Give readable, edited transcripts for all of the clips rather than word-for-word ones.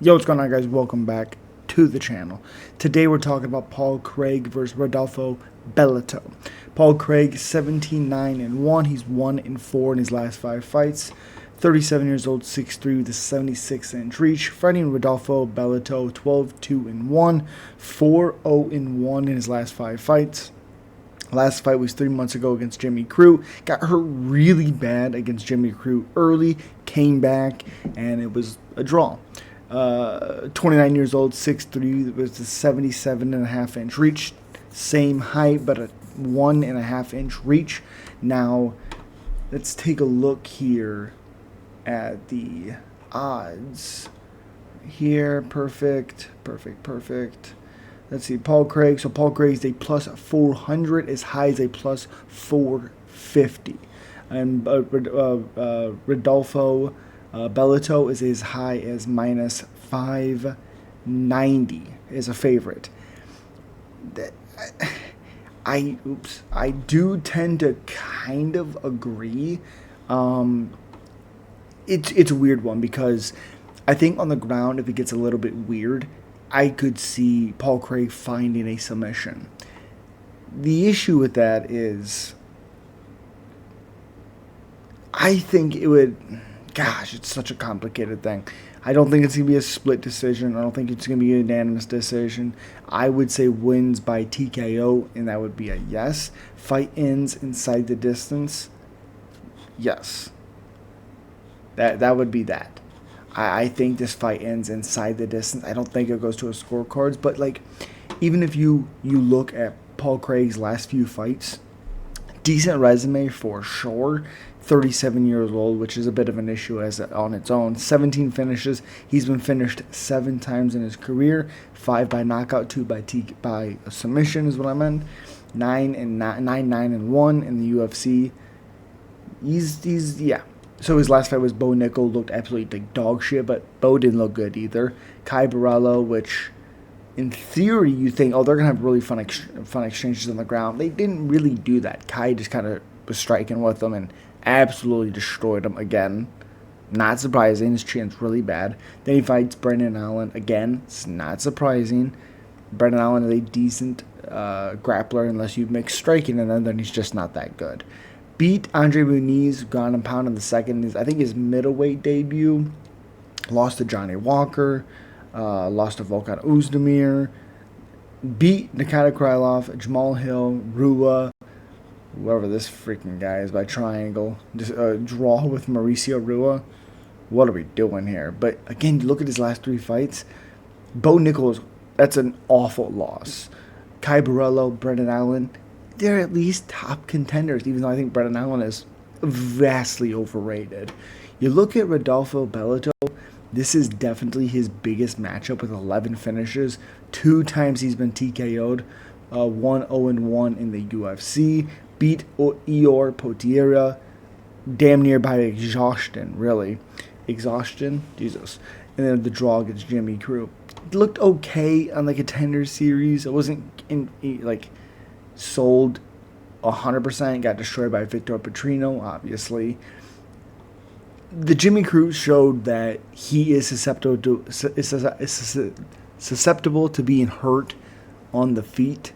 Yo, what's going on, guys? Welcome back to the channel. Today we're talking about Paul Craig versus Rodolfo Bellato. Paul Craig, 17-9-1. He's 1-4 in his last 5 fights. 37 years old, 6'3", with a 76-inch reach. Fighting Rodolfo Bellato, 12-2-1, 4-0-1 in his last 5 fights. Last fight was 3 months ago against Jimmy Crute. Got hurt really bad against Jimmy Crute early, came back, and it was a draw. 29 years old, 6'3", with a 77.5-inch reach. Same height, but a 1.5-inch reach. Now, let's take a look here at the odds. Here, perfect. Let's see, Paul Craig. So Paul Craig's a plus 400, as high as a plus 450. And Rodolfo Bellato is as high as minus 590 is a favorite. I do tend to kind of agree. It's a weird one because I think on the ground, if it gets a little bit weird, I could see Paul Craig finding a submission. The issue with that is I think it would... Gosh, it's such a complicated thing. I don't think it's going to be a split decision. I don't think it's going to be a unanimous decision. I would say wins by TKO, and that would be a yes. Fight ends inside the distance. Yes. That would be that. I think this fight ends inside the distance. I don't think it goes to a scorecards, but like, even if you look at Paul Craig's last few fights, decent resume for sure. 37 years old, which is a bit of an issue on its own. 17 finishes. He's been finished 7 times in his career. 5 by knockout, 2 by submission is what I meant. 9-9-1 in the UFC. He's yeah. So his last fight was Bo Nickel, looked absolutely like dog shit, but Bo didn't look good either. Kai Barello, which in theory you think, oh, they're gonna have really fun exchanges on the ground. They didn't really do that. Kai just kind of was striking with them and absolutely destroyed him again. Not surprising. His chin's really bad. Then he fights Brendan Allen again. It's not surprising. Brendan Allen is a decent grappler unless you mix striking, and then he's just not that good. Beat Andre Muniz, ground and pound in the second. I think his middleweight debut. Lost to Johnny Walker. Lost to Volkan Ozdemir. Beat Nikita Krylov, Jamal Hill, Rua, whoever this freaking guy is, by triangle. Just draw with Mauricio Rua. What are we doing here? But again, you look at his last 3 fights. Bo Nichols, that's an awful loss. Kai Barello, Brendan Allen, they're at least top contenders, even though I think Brendan Allen is vastly overrated. You look at Rodolfo Bellato, this is definitely his biggest matchup with 11 finishes. 2 times he's been TKO'd. 1-0-1 in the UFC. Beat Ior Potieria, damn near by exhaustion, really. Exhaustion? Jesus. And then the draw against Jimmy Crute. It looked okay on the Contender Series. It wasn't sold 100%. Got destroyed by Victor Petrino, obviously. The Jimmy Crute showed that he is susceptible to being hurt on the feet,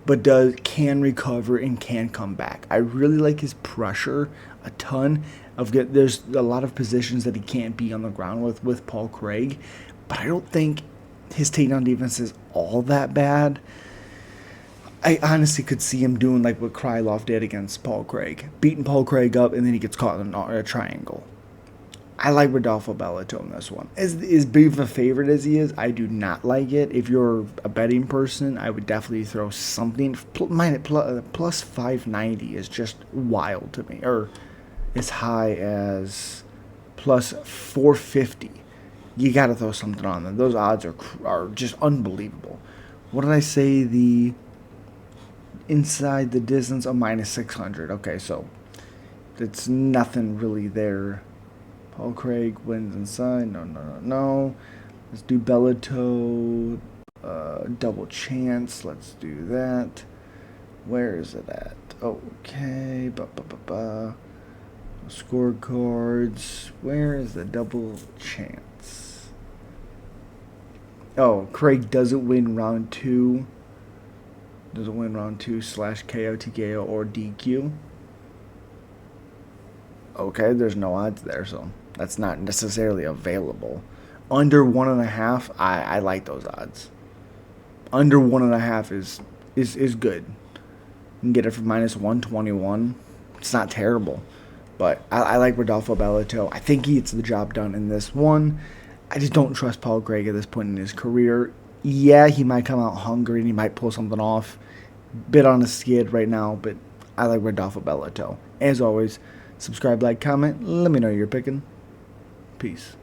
but can recover and can come back. I really like his pressure a ton. There's a lot of positions that he can't be on the ground with Paul Craig, but I don't think his takedown defense is all that bad. I honestly could see him doing like what Krylov did against Paul Craig, beating Paul Craig up, and then he gets caught in a triangle. I like Rodolfo Bellato in this one. As big of a favorite as he is, I do not like it. If you're a betting person, I would definitely throw something. Plus 590 is just wild to me. Or as high as plus 450. You got to throw something on them. Those odds are just unbelievable. What did I say? The inside the distance of minus 600. Okay, so it's nothing really there. Paul Craig wins inside. No. Let's do Bellato. Double chance. Let's do that. Where is it at? Okay. Scorecards. Where is the double chance? Oh, Craig doesn't win round two. Doesn't win round two slash KO, TKO, or DQ. Okay, there's no odds there, so that's not necessarily available. Under 1.5, I like those odds. Under 1.5 is good. You can get it for -121. It's not terrible, but I like Rodolfo Bellato. I think he gets the job done in this one. I just don't trust Paul Craig at this point in his career. Yeah, he might come out hungry and he might pull something off. Bit on a skid right now, but I like Rodolfo Bellato. As always, subscribe, like, comment. Let me know you're picking. Peace.